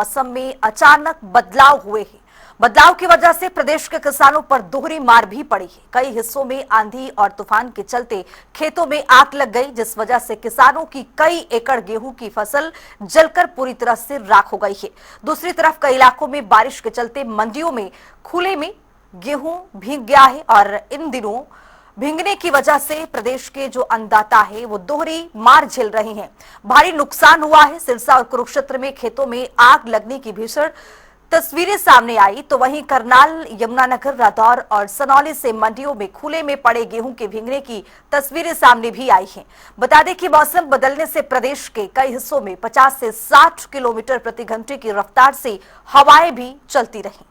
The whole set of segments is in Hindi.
मौसम में अचानक बदलाव हुए हैं। बदलाव की वजह से प्रदेश के किसानों पर दोहरी मार भी पड़ी है। कई हिस्सों में आंधी और तूफान के चलते खेतों में आग लग गई, जिस वजह से किसानों की कई एकड़ गेहूं की फसल जलकर पूरी तरह से राख हो गई है। दूसरी तरफ कई इलाकों में बारिश के चलते मंडियों में खुले में गेहूं भीग गया है और इन दिनों भीगने की वजह से प्रदेश के जो अन्नदाता है वो दोहरी मार झेल रहे हैं। भारी नुकसान हुआ है। सिरसा और कुरुक्षेत्र में खेतों में आग लगने की भीषण तस्वीरें सामने आई, तो वहीं करनाल, यमुनानगर, रादौर और सनौली से मंडियों में खुले में पड़े गेहूं के भीगने की तस्वीरें सामने भी आई हैं। बता दें कि मौसम बदलने से प्रदेश के कई हिस्सों में 50 से 60 किलोमीटर प्रति घंटे की रफ्तार से हवाएं भी चलती रही।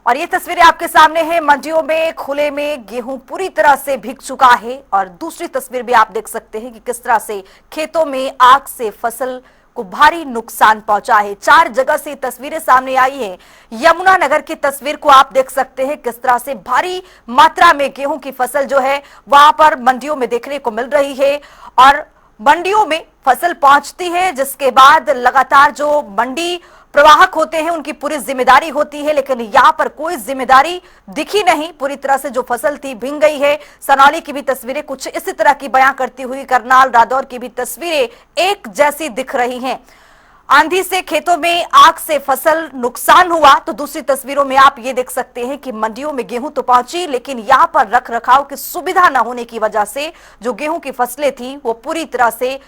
और ये तस्वीरें आपके सामने हैं। मंडियों में खुले में गेहूं पूरी तरह से भीग चुका है और दूसरी तस्वीर भी आप देख सकते हैं कि किस तरह से खेतों में आग से फसल को भारी नुकसान पहुंचा है। 4 जगह से तस्वीरें सामने आई हैं। यमुनानगर की तस्वीर को आप देख सकते हैं, किस तरह से भारी मात्रा में गेहूं की फसल जो है वहां पर मंडियों में देखने को मिल रही है और मंडियों में फसल पहुंचती है, जिसके बाद लगातार जो मंडी प्रवाहक होते हैं उनकी पूरी जिम्मेदारी होती है, लेकिन यहां पर कोई जिम्मेदारी दिखी नहीं। पूरी तरह से जो फसल थी भीग गई है। सनौली की भी तस्वीरें कुछ इसी तरह की बयां करती हुई करनाल, रादौर की भी तस्वीरें एक जैसी दिख रही हैं। आंधी से खेतों में आग से फसल नुकसान हुआ, तो दूसरी तस्वीरों में आप ये देख सकते हैं कि मंडियों में गेहूं तो पहुंची, लेकिन यहां पर रख रखाव की सुविधा न होने की वजह से जो गेहूं की फसलें थी वो पूरी तरह से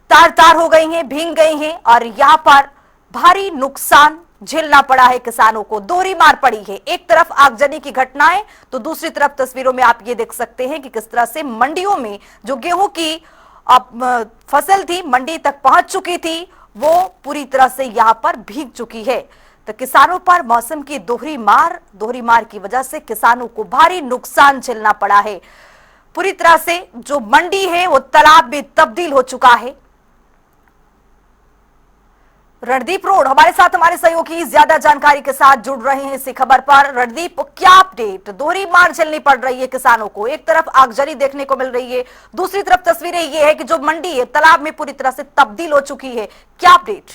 तार तार हो गई हैं, भीग गई हैं और यहां पर भारी नुकसान झेलना पड़ा है। किसानों को दोहरी मार पड़ी है। एक तरफ आगजनी की घटनाएं, तो दूसरी तरफ तस्वीरों में आप ये देख सकते हैं कि किस तरह से मंडियों में जो गेहूं की फसल थी मंडी तक पहुंच चुकी थी वो पूरी तरह से यहां पर भीग चुकी है। तो किसानों पर मौसम की दोहरी मार की वजह से किसानों को भारी नुकसान झेलना पड़ा है। पूरी तरह से जो मंडी है वो तालाब में तब्दील हो चुका है। रणदीप रोड हमारे साथ हमारे सहयोगी ज्यादा जानकारी के साथ जुड़ रहे हैं इसी खबर पर। रणदीप, क्या अपडेट? दोहरी मार झेलनी पड़ रही है किसानों को। एक तरफ आगजनी देखने को मिल रही है, दूसरी तरफ तस्वीरें ये है कि जो मंडी है तालाब में पूरी तरह से तब्दील हो चुकी है। क्या अपडेट?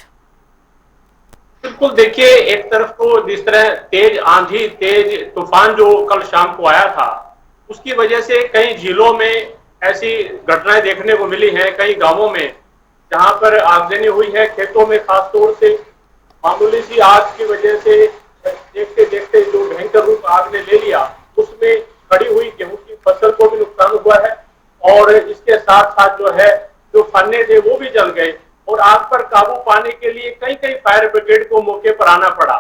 बिल्कुल, देखिए, एक तरफ तो जिस तरह तेज आंधी, तेज तूफान जो कल शाम को आया था, उसकी वजह से कई जिलों में ऐसी घटनाएं देखने को मिली हैं। कई गांवों में जहां पर आगजनी हुई है, खेतों में खासतौर से मामूली सी आग की वजह से देखते देखते जो भयंकर रूप आग ने ले लिया, उसमें खड़ी हुई गेहूं की फसल को भी नुकसान हुआ है और इसके साथ साथ जो है जो फन्ने थे वो भी जल गए और आग पर काबू पाने के लिए कई फायर ब्रिगेड को मौके पर आना पड़ा।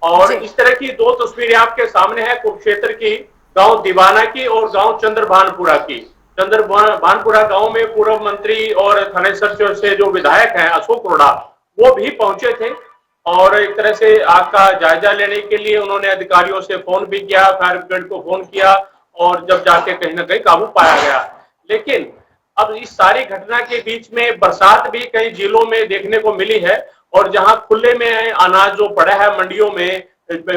और इस तरह की 2 तस्वीरें आपके सामने है, कुरुक्षेत्र की, गांव दीवाना की और गांव चंद्रभानपुरा की। चंद्रभानपुरा गांव में पूर्व मंत्री और थानेसर से जो विधायक हैं अशोक रोड़ा, वो भी पहुंचे थे और एक तरह से आग का जायजा लेने के लिए उन्होंने अधिकारियों से फोन भी किया, फायर ब्रिगेड को फोन किया और जब जाके कहीं ना कहीं काबू पाया गया। लेकिन अब इस सारी घटना के बीच में बरसात भी कई जिलों में देखने को मिली है और जहां खुले में अनाज जो पड़ा है मंडियों में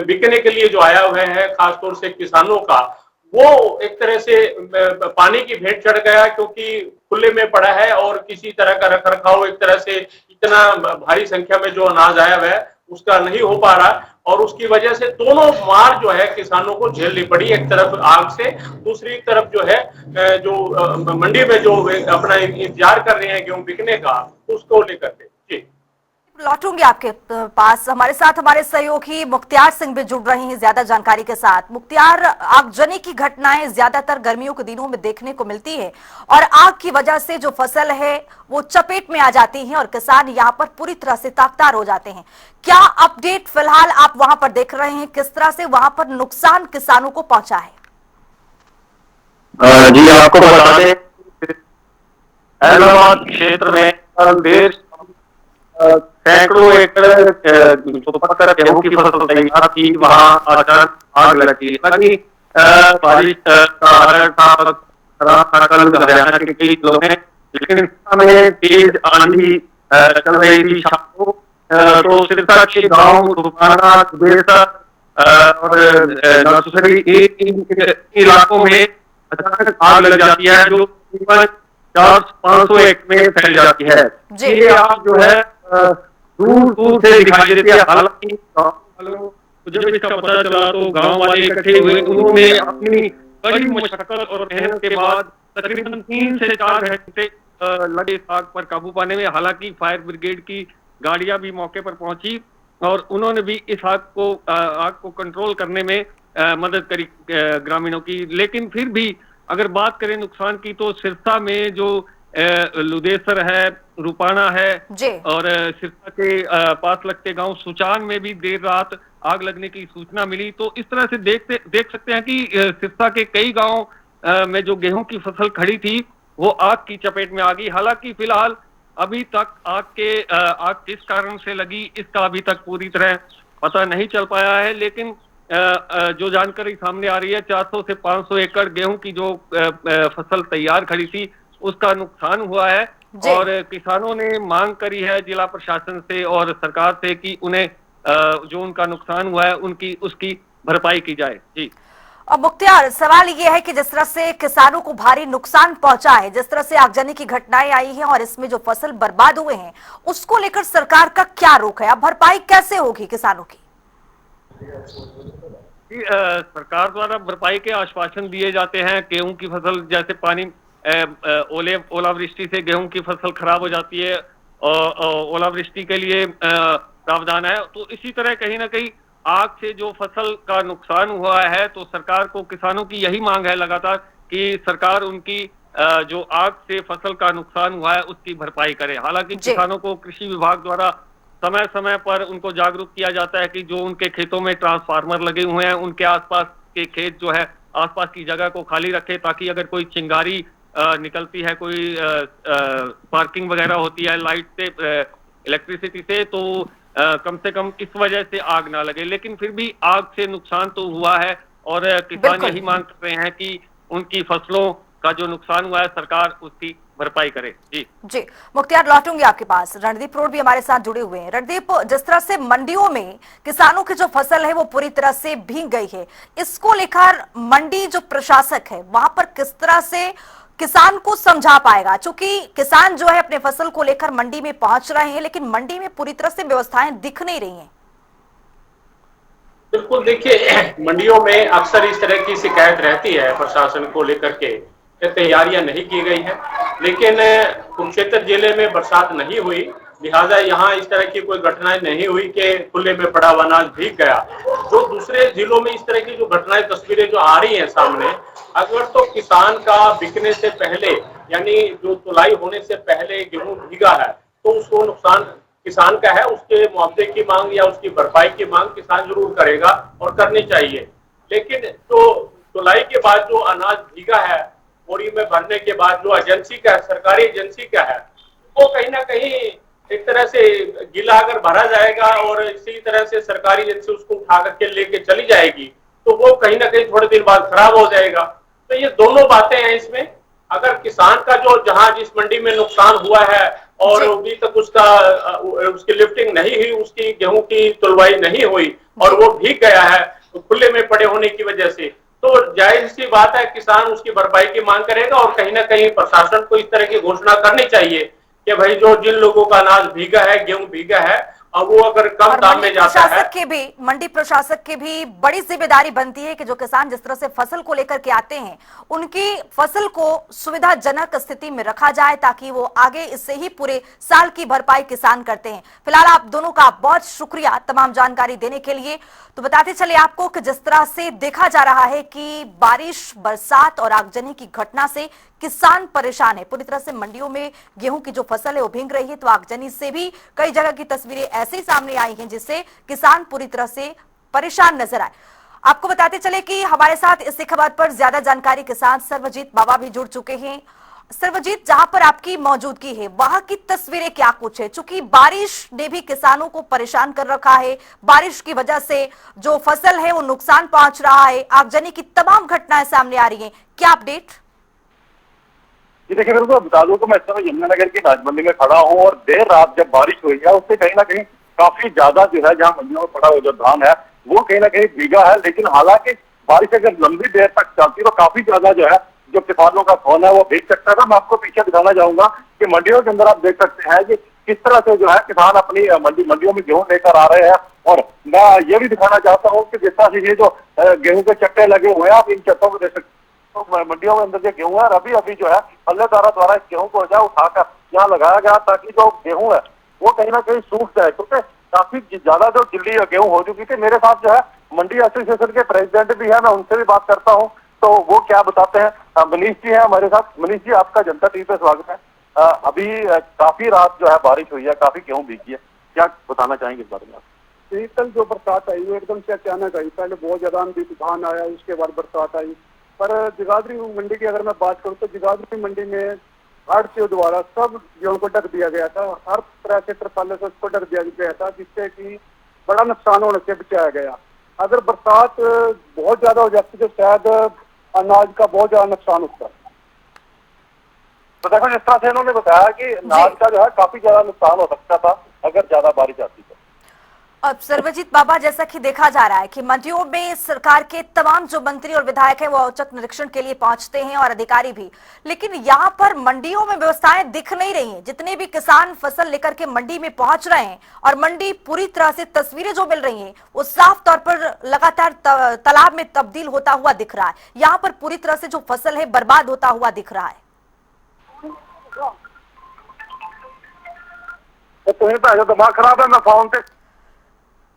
बिकने के लिए जो आया हुआ है खासतौर से किसानों का, वो एक तरह से पानी की भेंट चढ़ गया, क्योंकि खुले में पड़ा है और किसी तरह का रख रखाव एक तरह से इतना भारी संख्या में जो अनाज आया हुआ है उसका नहीं हो पा रहा और उसकी वजह से दोनों मार जो है किसानों को झेलनी पड़ी। एक तरफ आग से, दूसरी तरफ जो है जो मंडी में जो अपना इंतजार कर रहे हैं गेहूं बिकने का, उसको लेकर के। जी, लौटूंगी आपके पास। हमारे साथ हमारे सहयोगी मुख्तियार सिंह भी जुड़ रहे हैं ज्यादा जानकारी के साथ। मुख्तियार, आगजनी की घटनाएं ज्यादातर गर्मियों के दिनों में देखने को मिलती है और आग की वजह से जो फसल है वो चपेट में आ जाती है और किसान यहाँ पर पूरी तरह से ताकतार हो जाते हैं। क्या अपडेट फिलहाल आप वहां पर देख रहे हैं? किस तरह से वहां पर नुकसान किसानों को पहुंचा है? जी, आपको बता दें, हैदराबाद क्षेत्र में देर सैकड़ों एकड़ जो पक्का गेहूं की फसल तैयार थी, वहां अचानक आग लगी। हालांकि बारिश हरियाणा के कई जिलों में, लेकिन में तेज आंधी चल रही थी शाम को, तो सिरसा के गांव दुबाना, और नर्सरी इलाकों में अचानक आग लग जाती है जो 400-500 एकड़ में फैल जाती है। जी। ये आग जो है दूर दूर से दिखाई देती है। हालांकि गाँव वालों को जब इसका पता चला तो गांव वाले इकट्ठे हुए, उन्होंने अपनी कड़ी मशक्कत और मेहनत के बाद तकरीबन 3 से 4 घंटे लगे इस आग पर काबू पाने में। हालांकि फायर ब्रिगेड की गाड़ियां भी मौके पर पहुंची और उन्होंने भी इस आग को कंट्रोल करने में मदद करी ग्रामीणों की। लेकिन फिर भी अगर बात करें नुकसान की तो सिरसा में जो लुदेसर है, रुपाना है जी। और सिरसा के पास लगते गांव सुचान में भी देर रात आग लगने की सूचना मिली। तो इस तरह से देख सकते हैं कि सिरसा के कई गांव में जो गेहूं की फसल खड़ी थी वो आग की चपेट में आ गई। हालांकि फिलहाल अभी तक आग किस कारण से लगी इसका अभी तक पूरी तरह पता नहीं चल पाया है। लेकिन जो जानकारी सामने आ रही है 400 से 500 एकड़ गेहूं की जो फसल तैयार खड़ी थी उसका नुकसान हुआ है और किसानों ने मांग करी है जिला प्रशासन से और सरकार से कि उन्हें जो उनका नुकसान हुआ है उसकी भरपाई की जाए। जी। अब मुख्तियार, सवाल ये है कि जिस तरह से किसानों को भारी नुकसान पहुंचा है, जिस तरह से आगजनी की घटनाएं आई हैं और इसमें जो फसल बर्बाद हुए हैं उसको लेकर सरकार का क्या रुख है? अब भरपाई कैसे होगी किसानों की? सरकार द्वारा भरपाई के आश्वासन दिए जाते हैं। गेहूं की फसल जैसे पानी ओलावृष्टि से गेहूं की फसल खराब हो जाती है और ओलावृष्टि के लिए प्रावधान है। तो इसी तरह कहीं ना कहीं आग से जो फसल का नुकसान हुआ है तो सरकार को, किसानों की यही मांग है लगातार कि सरकार उनकी जो आग से फसल का नुकसान हुआ है उसकी भरपाई करे। हालांकि किसानों को कृषि विभाग द्वारा समय समय पर उनको जागरूक किया जाता है कि जो उनके खेतों में ट्रांसफार्मर लगे हुए हैं उनके आसपास के खेत जो है आसपास की जगह को खाली रखे, ताकि अगर कोई चिंगारी निकलती है, कोई स्पार्किंग वगैरह होती है लाइट से, इलेक्ट्रिसिटी से, तो कम से कम इस वजह से आग ना लगे। लेकिन फिर भी आग से नुकसान तो हुआ है और किसान यही मांग कर रहे हैं कि उनकी फसलों का जो नुकसान हुआ है सरकार उसकी भरपाई करे। जी मुख्तियार, लौटूंगी आपके पास। रणदीप रोड भी हमारे साथ जुड़े हुए हैं। रणदीप, जिस तरह से मंडियों में किसानों की जो फसल है वो पूरी तरह से भीग गई है, इसको लेकर मंडी जो प्रशासक है वहां पर किस तरह से किसान को समझा पाएगा? चूंकि किसान जो है अपने फसल को लेकर मंडी में पहुंच रहे हैं लेकिन मंडी में पूरी तरह से व्यवस्थाएं दिख नहीं रही हैं। बिल्कुल, देखिए मंडियों में अक्सर इस तरह की शिकायत रहती है प्रशासन को लेकर के, तैयारियां नहीं की गई हैं। लेकिन कुरुक्षेत्र जिले में बरसात नहीं हुई, लिहाजा यहाँ इस तरह की कोई घटनाएं नहीं हुई कि खुले में पड़ा हुआ अनाज भीग गया। जो दूसरे जिलों में इस तरह की जो घटनाएं, तस्वीरें जो आ रही हैं सामने, अगर तो किसान का बिकने से पहले यानी जो तुलाई होने से पहले गेहूं भीगा है तो उसको नुकसान किसान का है, उसके मुआवजे की मांग या उसकी भरपाई की मांग किसान जरूर करेगा और करनी चाहिए। लेकिन जो तुलाई के बाद जो अनाज भीगा है, बोरी में भरने के बाद जो एजेंसी का है, सरकारी एजेंसी का है, वो कहीं ना कहीं एक तरह से गीला अगर भरा जाएगा और इसी तरह से सरकारी एजेंसी उसको उठा करके लेके चली जाएगी तो वो कहीं ना कहीं थोड़े दिन बाद खराब हो जाएगा। तो ये दोनों बातें हैं इसमें। अगर किसान का जो जहां जिस मंडी में नुकसान हुआ है और अभी तक उसकी लिफ्टिंग नहीं हुई, उसकी गेहूं की तुलवाई नहीं हुई और वो भीग गया है तो खुले में पड़े होने की वजह से, तो जाहिर सी बात है किसान उसकी भरपाई की मांग करेगा। और कहीं ना कहीं प्रशासन को इस तरह की घोषणा करनी चाहिए कि भाई जो जिन लोगों का अनाज भीगा है, गेहूं भीगा है, और वो अगर कम दाम में जाता है, मंडी प्रशासक की भी बड़ी जिम्मेदारी बनती है कि जो किसान जिस तरह से फसल को लेकर के आते हैं उनकी फसल को सुविधाजनक स्थिति में रखा जाए ताकि वो आगे इससे ही पूरे साल की भरपाई किसान करते हैं। फिलहाल आप दोनों का बहुत शुक्रिया तमाम जानकारी देने के लिए। तो बताते चले आपको कि जिस तरह से देखा जा रहा है कि बारिश, बरसात और आगजनी की घटना से किसान परेशान है। पूरी तरह से मंडियों में गेहूं की जो फसल है वो भीग रही है, तो आगजनी से भी कई जगह की तस्वीरें ऐसे ही सामने आई हैं जिससे किसान पूरी तरह से परेशान नजर आए। आपको बताते चले कि हमारे साथ इस खबर पर ज्यादा जानकारी किसान सर्वजीत बाबा भी जुड़ चुके हैं। सर्वजीत, जहां पर आपकी मौजूदगी है वहां की तस्वीरें क्या कुछ है? चूंकि बारिश ने भी किसानों को परेशान कर रखा है, बारिश की वजह से जो फसल है वो नुकसान पहुंच रहा है, आगजनी की तमाम घटनाएं सामने आ रही हैं, क्या अपडेट? जी देखिए, मेरे को बता दूं तो मैं इस समय यमुनानगर की राजमंडी में खड़ा हूं और देर रात जब बारिश हुई है उससे कहीं ना कहीं काफी ज्यादा जो है जहां मंडियों में पड़ा हुआ जो धान है वो कहीं ना कहीं भीगा है। लेकिन हालांकि बारिश अगर लंबी देर तक चलती तो काफी ज्यादा जो है जो किसानों का सोना है वो बेच सकता था। मैं आपको पीछे दिखाना चाहूंगा कि मंडियों के अंदर आप देख सकते हैं कि किस तरह से जो है किसान अपनी मंडियों में गेहूं लेकर आ रहे हैं। और मैं ये भी दिखाना चाहता हूँ कि जिस तरह से ये जो गेहूं के चट्टे लगे हुए हैं, आप इन चट्टों को देख सकते हैं। तो मंडियों के अंदर जो गेहूं है, अभी अभी जो है पल्लेदारों द्वारा इस गेहूं को जो है उठाकर यहाँ लगाया गया, ताकि जो गेहूं है वो कहीं ना कहीं सूख जाए, क्योंकि काफी ज्यादा जो गिल्ली गेहूं हो चुकी थी। मेरे साथ जो है मंडी एसोसिएशन के प्रेसिडेंट भी है, मैं उनसे भी बात करता हूँ तो वो क्या बताते हैं। मनीष जी है हमारे साथ। मनीष जी, आपका जनता टीवी पे स्वागत है। अभी काफी रात जो है बारिश हुई है, काफी गेहूं भीगी है, क्या बताना चाहेंगे इस बारे में आप? कल जो बरसात आई वो एकदम से अचानक आई। पहले बहुत ज्यादा आंधी तूफान आया, उसके बाद बरसात आई। पर जगाधरी मंडी की अगर मैं बात करूँ तो जगाधरी मंडी में हादसे द्वारा सब गेहूं को ढक दिया गया था। हर तरह से तरपाले से उसको ढक दिया गया था, जिससे कि बड़ा नुकसान होने से बचाया गया। अगर बरसात बहुत ज्यादा हो जाती तो शायद अनाज का बहुत ज्यादा नुकसान होता। तो देखो, जिस तरह से इन्होंने बताया कि अनाज का जो है काफी ज्यादा नुकसान हो सकता था अगर ज्यादा बारिश आती तो। अब सर्वजीत बाबा, जैसा कि देखा जा रहा है कि मंडियों में सरकार के तमाम जो मंत्री और विधायक हैं वो औचक निरीक्षण के लिए पहुंचते हैं और अधिकारी भी, लेकिन यहां पर मंडियों में व्यवस्थाएं दिख नहीं रही हैं। जितने भी किसान फसल लेकर के मंडी में पहुंच रहे हैं और मंडी पूरी तरह से तस्वीरें जो मिल रही हैं वो साफ तौर पर लगातार तालाब में तब्दील होता हुआ दिख रहा है। यहाँ पर पूरी तरह से जो फसल है बर्बाद होता हुआ दिख रहा है। तो दिमाग खराब है, मैं फोन पे।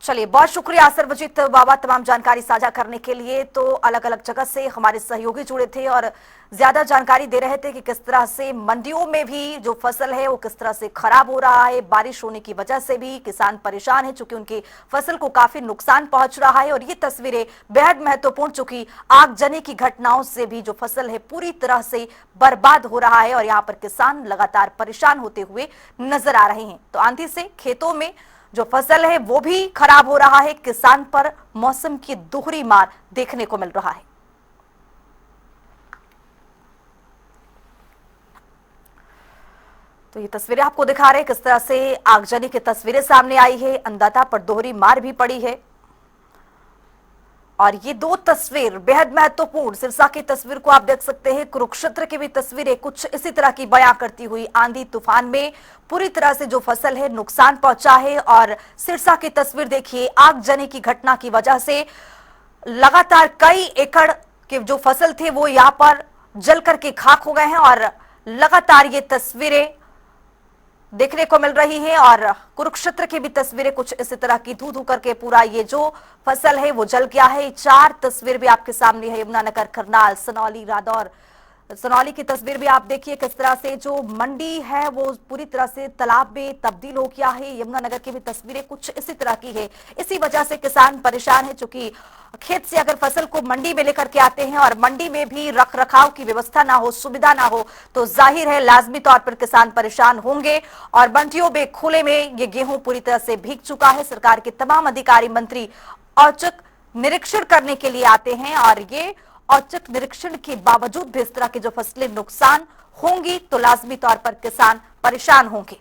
चलिए, बहुत शुक्रिया सर्वजीत बाबा तमाम जानकारी साझा करने के लिए। तो अलग अलग जगह से हमारे सहयोगी जुड़े थे और ज्यादा जानकारी दे रहे थे कि किस तरह से मंडियों में भी जो फसल है वो किस तरह से खराब हो रहा है। बारिश होने की वजह से भी किसान परेशान है, चूंकि उनकी फसल को काफी नुकसान पहुंच रहा है। और ये तस्वीरें बेहद महत्वपूर्ण, चूंकि आगजनी की घटनाओं से भी जो फसल है पूरी तरह से बर्बाद हो रहा है और यहाँ पर किसान लगातार परेशान होते हुए नजर आ रहे हैं। तो आंधी से खेतों में जो फसल है वो भी खराब हो रहा है। किसान पर मौसम की दोहरी मार देखने को मिल रहा है। तो ये तस्वीरें आपको दिखा रहे हैं किस तरह से आगजनी की तस्वीरें सामने आई है। अन्नदाता पर दोहरी मार भी पड़ी है। और ये दो तस्वीर बेहद महत्वपूर्ण, सिरसा की तस्वीर को आप देख सकते हैं, कुरुक्षेत्र की भी तस्वीरें कुछ इसी तरह की बयां करती हुई। आंधी तूफान में पूरी तरह से जो फसल है नुकसान पहुंचा है। और सिरसा की तस्वीर देखिए, आगजनी की घटना की वजह से लगातार कई एकड़ के जो फसल थे वो यहाँ पर जल करके खाक हो गए हैं और लगातार ये तस्वीरें देखने को मिल रही है। और कुरुक्षेत्र की भी तस्वीरें कुछ इसी तरह की, धू धू करके पूरा ये जो फसल है वो जल गया है। 4 तस्वीर भी आपके सामने है, यमुनानगर, करनाल, सनौली, रादौर। सनौली की तस्वीर भी आप देखिए किस तरह से जो मंडी है वो पूरी तरह से तालाब में तब्दील हो गया है। यमुनानगर की भी तस्वीरें कुछ इसी तरह की है। इसी वजह से किसान परेशान है, चूंकि खेत से अगर फसल को मंडी में लेकर के आते हैं और मंडी में भी रख रखाव की व्यवस्था ना हो, सुविधा ना हो, तो जाहिर है लाजमी तौर पर किसान परेशान होंगे। और मंडियों में खुले में ये गेहूं पूरी तरह से भीग चुका है। सरकार के तमाम अधिकारी मंत्री औचक निरीक्षण करने के लिए आते हैं और ये औचक निरीक्षण के बावजूद भी इस तरह की जो फसलें नुकसान होंगी तो लाजमी तौर पर किसान परेशान होंगे।